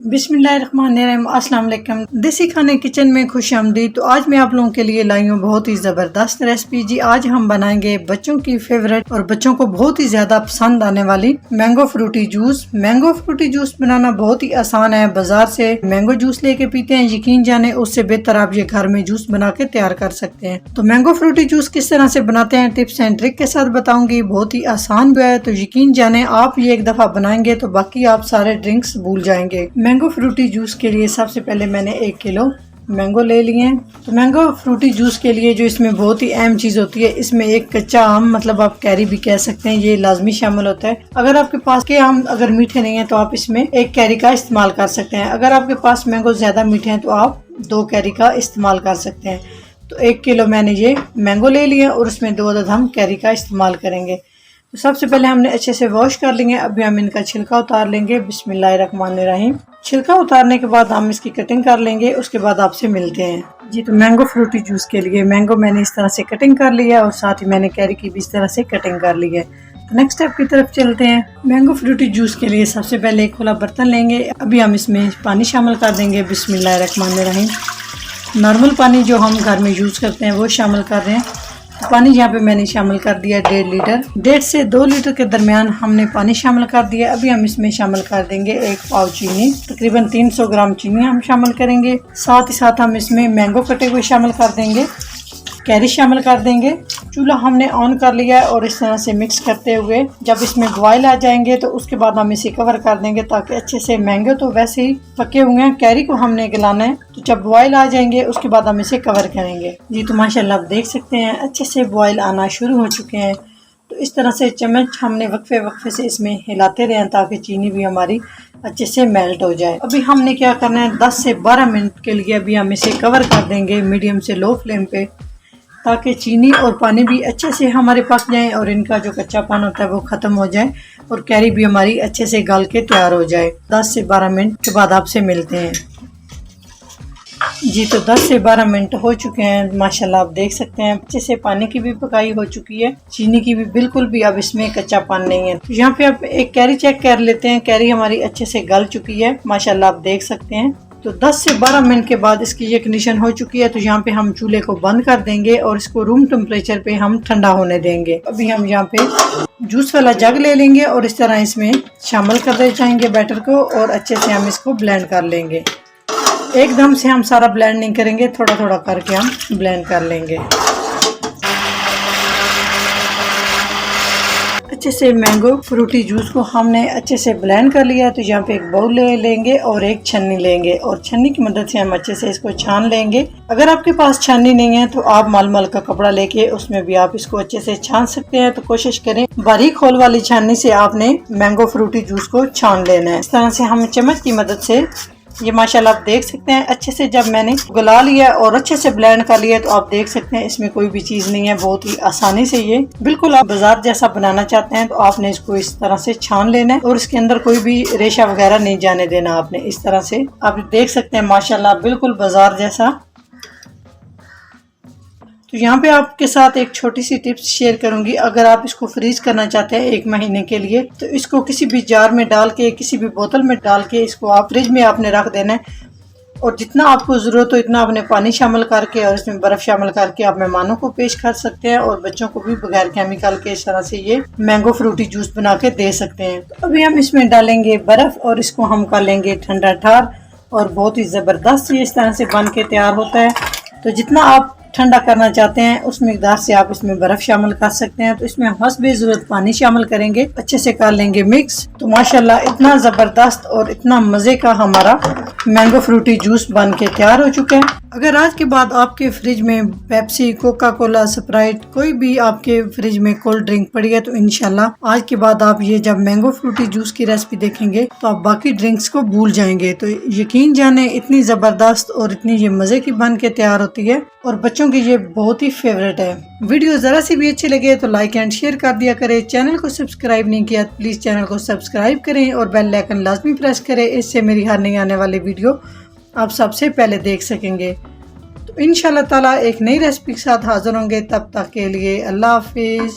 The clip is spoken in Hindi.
बिस्मिल्लाहिर्रहमानिर्रहीम, अस्सलाम वालेकुम। देसी खाने किचन में खुशामदीद। तो आज मैं आप लोगों के लिए लाई हूँ बहुत ही ज़बरदस्त रेसिपी। जी आज हम बनाएंगे बच्चों की फेवरेट और बच्चों को बहुत ही ज़्यादा पसंद आने वाली mango Frooti juice. Mango Frooti juice बनाना बहुत ही आसान है। बाजार से मैंगो जूस लेके पीते हैं, यकीन जाने उससे बेहतर आप ये घर में जूस बना के तैयार कर सकते हैं। तो मैंगो फ्रूटी जूस किस तरह से बनाते हैं टिप्स एंड ट्रिक के साथ बताऊंगी। बहुत ही आसान भी है, तो यकीन जाने आप ये एक दफा बनाएंगे तो बाकी आप सारे ड्रिंक्स भूल जाएंगे। मैंगो फ्रूटी जूस के लिए सबसे पहले मैंने 1 किलो मैंगो ले लिए हैं। तो मैंगो फ्रूटी जूस के लिए जो इसमें बहुत ही अहम चीज़ होती है, इसमें एक कच्चा आम, मतलब आप कैरी भी कह सकते हैं, ये लाजमी शामिल होता है। अगर आपके पास के आम अगर मीठे नहीं है तो आप इसमें 1 कैरी का इस्तेमाल कर सकते हैं। अगर आपके पास मैंगो ज़्यादा मीठे हैं तो आप 2 कैरी का इस्तेमाल कर सकते हैं। तो 1 किलो मैंने ये मैंगो ले लिया और उसमें 2 अदद हम कैरी का इस्तेमाल करेंगे। तो सबसे पहले हमने अच्छे से वॉश कर लेंगे। अभी हम इनका छिलका उतार लेंगे। बिस्मिल्लाहिर्रहमानिर्रहीम। छिलका उतारने के बाद हम इसकी कटिंग कर लेंगे, उसके बाद आपसे मिलते हैं। जी तो मैंगो फ्रूटी जूस के लिए मैंगो मैंने इस तरह से कटिंग कर लिया है और साथ ही मैंने कैरी की भी इस तरह से कटिंग कर ली है। तो नेक्स्ट स्टेप की तरफ चलते हैं। मैंगो फ्रूटी जूस के लिए सबसे पहले एक खुला बर्तन लेंगे। अभी हम इसमें पानी शामिल कर देंगे। बिस्मिल्लाहिर्रहमानिर्रहीम। नॉर्मल पानी जो हम घर में यूज करते हैं वो शामिल कर रहे हैं। पानी यहाँ पे मैंने शामिल कर दिया 1.5 लीटर। 1.5 से 2 लीटर के दरमियान हमने पानी शामिल कर दिया। अभी हम इसमें शामिल कर देंगे 1 पाव चीनी, तकरीबन 300 ग्राम चीनी हम शामिल करेंगे। साथ ही साथ हम इसमें मैंगो कटे हुए शामिल कर देंगे, कैरी शामिल कर देंगे। चूल्हा हमने ऑन कर लिया है और इस तरह से मिक्स करते हुए जब इसमें बॉयल आ जाएंगे तो उसके बाद हम इसे कवर कर देंगे ताकि अच्छे से, मैंगो तो वैसे ही पके हुए हैं, कैरी को हमने गलाना है। तो जब बॉयल आ जाएंगे उसके बाद हम इसे कवर करेंगे। जी तो माशाल्लाह आप देख सकते हैं अच्छे से बॉयल आना शुरू हो चुके हैं। तो इस तरह से चम्मच हमने वक्फे से इसमें हिलाते रहें ताकि चीनी भी हमारी अच्छे से मेल्ट हो जाए। अभी हमने क्या करना है, 10 से 12 मिनट के लिए अभी हम इसे कवर कर देंगे मीडियम से लो फ्लेम पे, ताकि चीनी और पानी भी अच्छे से हमारे पक जाए और इनका जो कच्चापन होता है वो ख़त्म हो जाए और कैरी भी हमारी अच्छे से गल के तैयार हो जाए। 10 से 12 मिनट के बाद आपसे मिलते हैं। जी तो 10 से 12 मिनट हो चुके हैं। माशाल्लाह आप देख सकते हैं अच्छे से पानी की भी पकाई हो चुकी है, चीनी की भी बिल्कुल भी अब इसमें कच्चापन नहीं है। तो यहाँ पे आप एक कैरी चेक कर लेते हैं। कैरी हमारी अच्छे से गल चुकी है, माशाल्लाह आप देख सकते हैं। तो 10 से 12 मिनट के बाद इसकी ये कंडीशन हो चुकी है। तो यहाँ पे हम चूल्हे को बंद कर देंगे और इसको रूम टेम्परेचर पे हम ठंडा होने देंगे। अभी हम यहाँ पे जूस वाला जग ले लेंगे और इस तरह इसमें शामिल कर दे जाएंगे बैटर को और अच्छे से हम इसको ब्लेंड कर लेंगे। एकदम से हम सारा ब्लेंड नहीं करेंगे, थोड़ा थोड़ा करके हम ब्लेंड कर लेंगे। अच्छे से मैंगो फ्रूटी जूस को हमने अच्छे से ब्लेंड कर लिया है। तो यहाँ पे एक बाउल ले लेंगे और एक छन्नी लेंगे और छन्नी की मदद से हम अच्छे से इसको छान लेंगे। अगर आपके पास छन्नी नहीं है तो आप मलमल का कपड़ा लेके उसमें भी आप इसको अच्छे से छान सकते हैं। तो कोशिश करें बारीक होल वाली छन्नी से आपने मैंगो फ्रूटी जूस को छान लेना है। इस तरह से हम चम्मच की मदद से, ये माशाल्लाह आप देख सकते हैं अच्छे से जब मैंने गला लिया और अच्छे से ब्लेंड कर लिया तो आप देख सकते हैं इसमें कोई भी चीज़ नहीं है। बहुत ही आसानी से ये बिल्कुल आप बाजार जैसा बनाना चाहते हैं तो आपने इसको इस तरह से छान लेना है और इसके अंदर कोई भी रेशा वगैरह नहीं जाने देना आपने। इस तरह से आप देख सकते हैं माशाल्लाह बिल्कुल बाजार जैसा। तो यहाँ पे आपके साथ एक छोटी सी टिप्स शेयर करूंगी। अगर आप इसको फ्रीज करना चाहते हैं 1 महीने के लिए तो इसको किसी भी जार में डाल के, किसी भी बोतल में डाल के इसको आप फ्रिज में आपने रख देना है और जितना आपको ज़रूरत हो इतना आपने पानी शामिल करके और इसमें बर्फ़ शामिल करके आप मेहमानों को पेश कर सकते हैं और बच्चों को भी बगैर केमिकल के इस तरह से ये मैंगो फ्रूटी जूस बना के दे सकते हैं। तो अभी हम इसमें डालेंगे बर्फ़ और इसको हम कर लेंगे ठंडा ठार और बहुत ही ज़बरदस्त ये इस तरह से बन के तैयार होता है। तो जितना आप ठंडा करना चाहते हैं उस मिकदार से आप इसमें बर्फ शामिल कर सकते हैं। तो इसमें हस्बे ज़रूरत पानी शामिल करेंगे, अच्छे से कर लेंगे मिक्स। तो माशाल्लाह इतना ज़बरदस्त और इतना मज़े का हमारा मैंगो फ्रूटी जूस बन के तैयार हो चुका है। अगर आज के बाद आपके फ्रिज में पेप्सी, कोका कोला, स्प्राइट, कोई भी आपके फ्रिज में कोल्ड ड्रिंक पड़ी है तो इंशाल्लाह आज के बाद आप ये जब मैंगो फ्रूटी जूस की रेसिपी देखेंगे तो आप बाकी ड्रिंक्स को भूल जाएंगे। तो यकीन जाने इतनी ज़बरदस्त और इतनी ये मज़े की बन के तैयार होती है और बच्चों की ये बहुत ही फेवरेट है। वीडियो ज़रा सी भी अच्छी लगे तो लाइक एंड शेयर कर दिया करें। चैनल को सब्सक्राइब नहीं किया प्लीज़ चैनल को सब्सक्राइब करें और बेल आइकन लाजमी प्रेस करें। इससे मेरी हर नई आने वाली वीडियो आप सबसे पहले देख सकेंगे। तो इंशाल्लाह ताला एक नई रेसिपी के साथ हाजिर होंगे। तब तक के लिए अल्लाह हाफिज़।